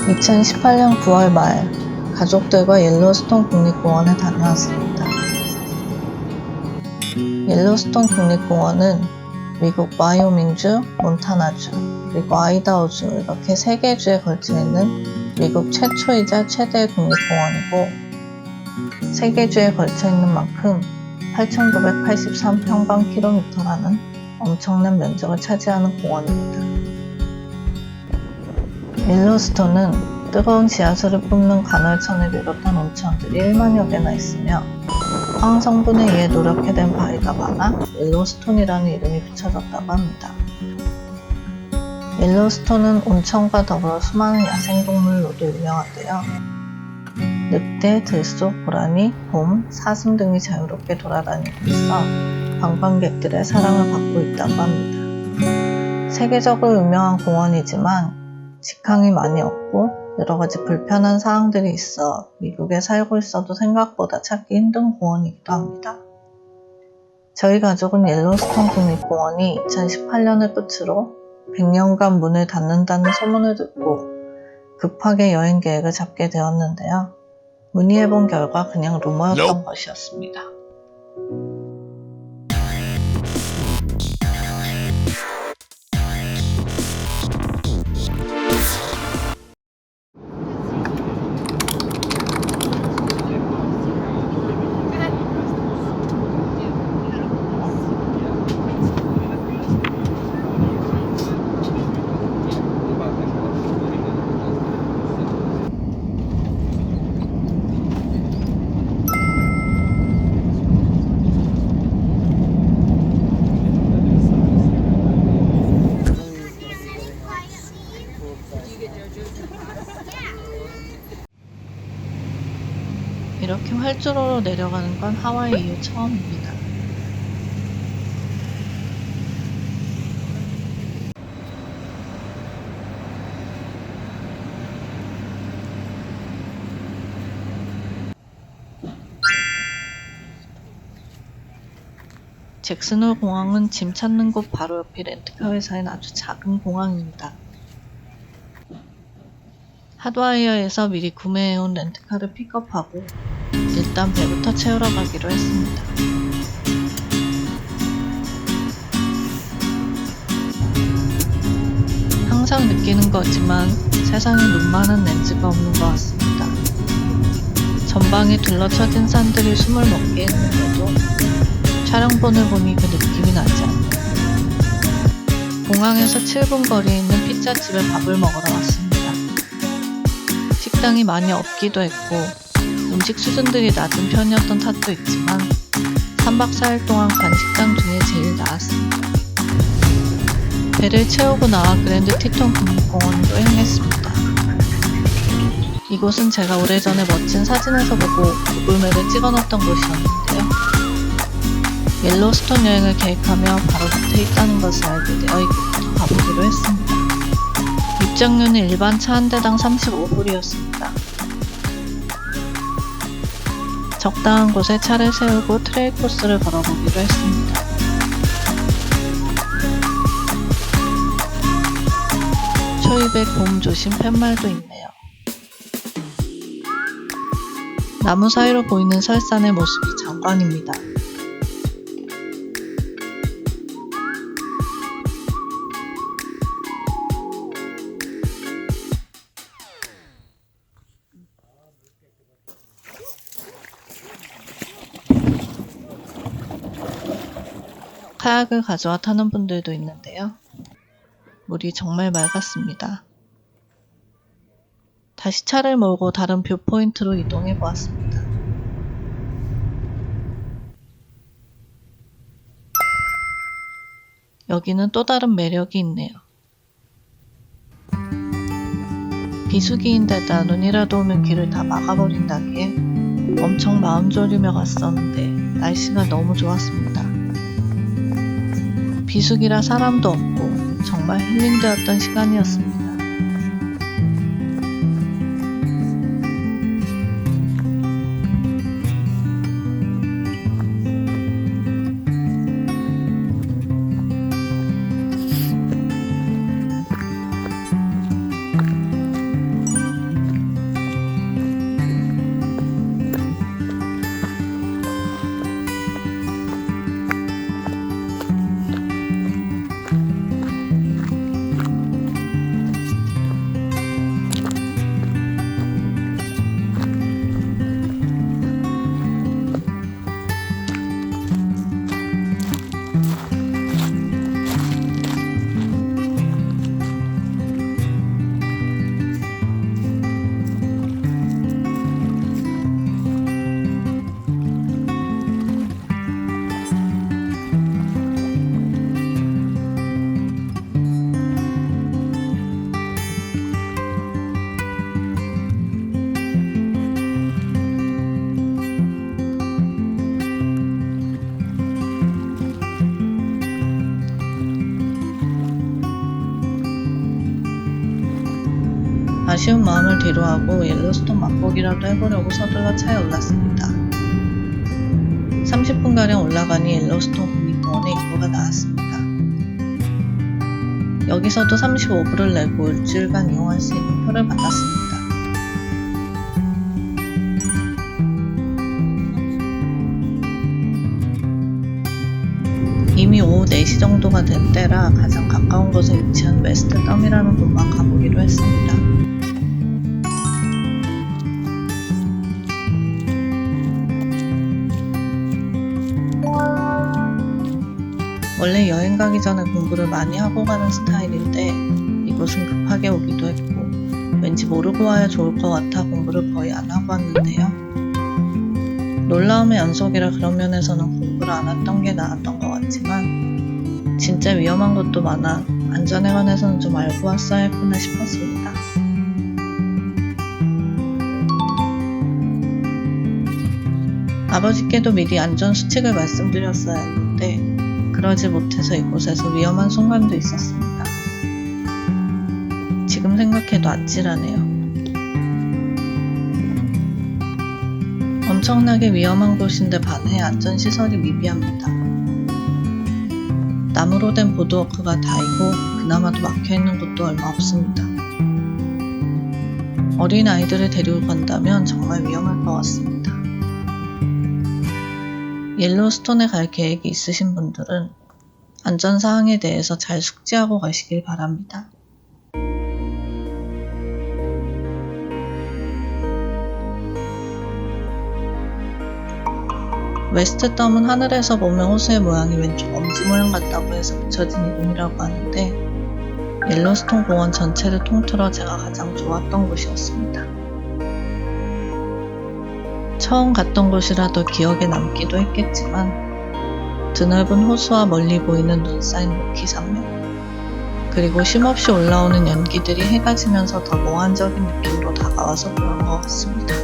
2018년 9월 말 가족들과 옐로스톤 국립공원에 다녀왔습니다. 옐로스톤 국립공원은 미국 와이오밍주, 몬타나주, 그리고 아이다호주 이렇게 3개 주에 걸쳐 있는 미국 최초이자 최대의 국립공원이고 3개 주에 걸쳐 있는 만큼 8,983평방킬로미터라는 엄청난 면적을 차지하는 공원입니다. 옐로스톤은 뜨거운 지하수를 뿜는 간헐천을 비롯한 온천들이 1만여 개나 있으며 황 성분에 의해 노랗게 된 바위가 많아 옐로스톤이라는 이름이 붙여졌다고 합니다. 옐로스톤은 온천과 더불어 수많은 야생동물로도 유명한데요. 늑대, 들소, 고라니, 곰, 사슴 등이 자유롭게 돌아다니고 있어 관광객들의 사랑을 받고 있다고 합니다. 세계적으로 유명한 공원이지만 직항이 많이 없고 여러가지 불편한 사항들이 있어 미국에 살고 있어도 생각보다 찾기 힘든 공원이기도 합니다. 저희 가족은 옐로스톤 국립공원이 2018년을 끝으로 100년간 문을 닫는다는 소문을 듣고 급하게 여행 계획을 잡게 되었는데요. 문의해본 결과 그냥 루머였던 것이었습니다. 이렇게 활주로로 내려가는 건 하와이 이후 처음입니다. 잭슨홀 공항은 짐 찾는 곳 바로 옆이 렌트카 회사인 아주 작은 공항입니다. 핫와이어에서 미리 구매해온 렌트카를 픽업하고 일단 배부터 채우러 가기로 했습니다. 항상 느끼는 거지만 세상에 눈만한 렌즈가 없는 것 같습니다. 전방에 둘러쳐진 산들이 숨을 먹게 했는데도 촬영본을 보니 그 느낌이 나지 않네요. 공항에서 7분 거리에 있는 피자집에 밥을 먹으러 왔습니다. 식당이 많이 없기도 했고 음식 수준들이 낮은 편이었던 탓도 있지만 3박 4일 동안 간 식당 중에 제일 나았습니다. 배를 채우고 나와 그랜드 티톤 국립공원으로 향했습니다. 이곳은 제가 오래전에 멋진 사진에서 보고 구글맵에 찍어놓았던 곳이었는데요. 옐로스톤 여행을 계획하며 바로 밑에 있다는 것을 알게 되어 이곳부터 가보기로 했습니다. 입장료는 일반 차 한 대당 35불이었습니다. 적당한 곳에 차를 세우고 트레일 코스를 걸어보기로 했습니다. 초입에 곰 조심 팻말도 있네요. 나무 사이로 보이는 설산의 모습이 장관입니다. 카약을 가져와 타는 분들도 있는데요. 물이 정말 맑았습니다. 다시 차를 몰고 다른 뷰포인트로 이동해 보았습니다. 여기는 또 다른 매력이 있네요. 비수기인데다 눈이라도 오면 길을 다 막아버린다기에 엄청 마음 졸이며 갔었는데 날씨가 너무 좋았습니다. 비수기라 사람도 없고 정말 힐링되었던 시간이었습니다. 아쉬운 마음을 뒤로하고 옐로스톤 맛보기라도 해보려고 서둘러 차에 올랐습니다. 30분가량 올라가니 옐로스톤 국립공원의 입구가 나왔습니다. 여기서도 35불을 내고 일주일간 이용할 수 있는 표를 받았습니다. 이미 오후 4시 정도가 된 때라 가장 가까운 곳에 위치한 웨스트덤이라는 곳만 가보기로 했습니다. 원래 여행 가기 전에 공부를 많이 하고 가는 스타일인데 이곳은 급하게 오기도 했고 왠지 모르고 와야 좋을 것 같아 공부를 거의 안 하고 왔는데요. 놀라움의 연속이라 그런 면에서는 공부를 안 했던 게 나았던 것 같지만 진짜 위험한 것도 많아 안전에 관해서는 좀 알고 왔어야 했구나 싶었습니다. 아버지께도 미리 안전수칙을 말씀드렸어야 했는데 그러지 못해서 이곳에서 위험한 순간도 있었습니다. 지금 생각해도 아찔하네요. 엄청나게 위험한 곳인데 반해 안전시설이 미비합니다. 나무로 된 보드워크가 다이고 그나마도 막혀있는 곳도 얼마 없습니다. 어린 아이들을 데리고 간다면 정말 위험할 것 같습니다. 옐로스톤에 갈 계획이 있으신 분들은 안전사항에 대해서 잘 숙지하고 가시길 바랍니다. 웨스트덤은 하늘에서 보면 호수의 모양이 왼쪽 엄지 모양 같다고 해서 붙여진 이름이라고 하는데 옐로스톤 공원 전체를 통틀어 제가 가장 좋았던 곳이었습니다. 처음 갔던 곳이라 더 기억에 남기도 했겠지만 드넓은 호수와 멀리 보이는 눈 쌓인 로키 산맥 그리고 쉼없이 올라오는 연기들이 해가 지면서 더 몽환적인 느낌으로 다가와서 그런 것 같습니다.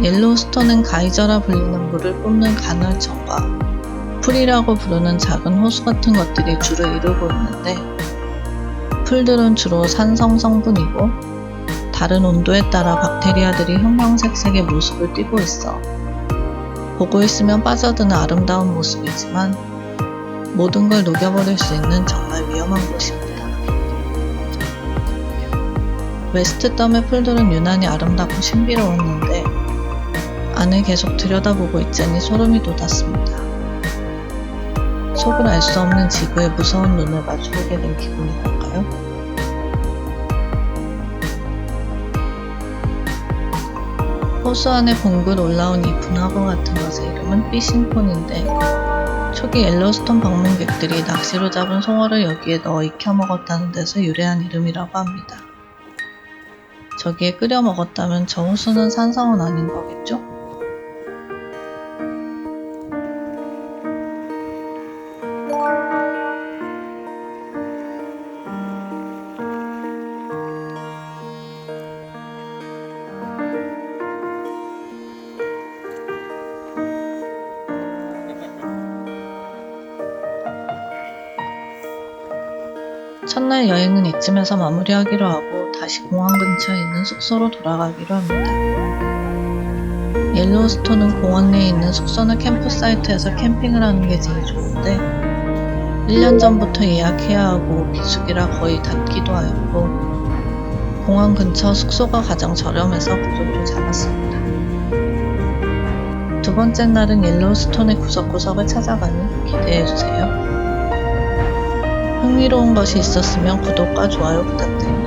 옐로스톤은 가이저라 불리는 물을 뿜는 간헐천과 풀이라고 부르는 작은 호수 같은 것들이 주를 이루고 있는데 풀들은 주로 산성 성분이고 다른 온도에 따라 박테리아들이 형형색색의 모습을 띠고 있어 보고 있으면 빠져드는 아름다운 모습이지만 모든 걸 녹여버릴 수 있는 정말 위험한 곳입니다. 웨스트덤의 풀들은 유난히 아름답고 신비로웠는데 안을 계속 들여다보고 있자니 소름이 돋았습니다. 속을 알 수 없는 지구의 무서운 눈을 마주보게 된 기분이랄까요? 호수 안에 봉긋 올라온 이 분화구 같은 것의 이름은 피싱폰인데 초기 옐로스톤 방문객들이 낚시로 잡은 송어를 여기에 넣어 익혀 먹었다는 데서 유래한 이름이라고 합니다. 저기에 끓여 먹었다면 저 호수는 산성은 아닌 거겠죠? 첫날 여행은 이쯤에서 마무리하기로 하고 다시 공항 근처에 있는 숙소로 돌아가기로 합니다. 옐로스톤은 공원 내에 있는 숙소나 캠프사이트에서 캠핑을 하는 게 제일 좋은데 1년 전부터 예약해야 하고 비수기라 거의 닫기도 하였고 공항 근처 숙소가 가장 저렴해서 구조도 잡았습니다. 두 번째 날은 옐로스톤의 구석구석을 찾아가니 기대해주세요. 흥미로운 것이 있었으면 구독과 좋아요 부탁드립니다.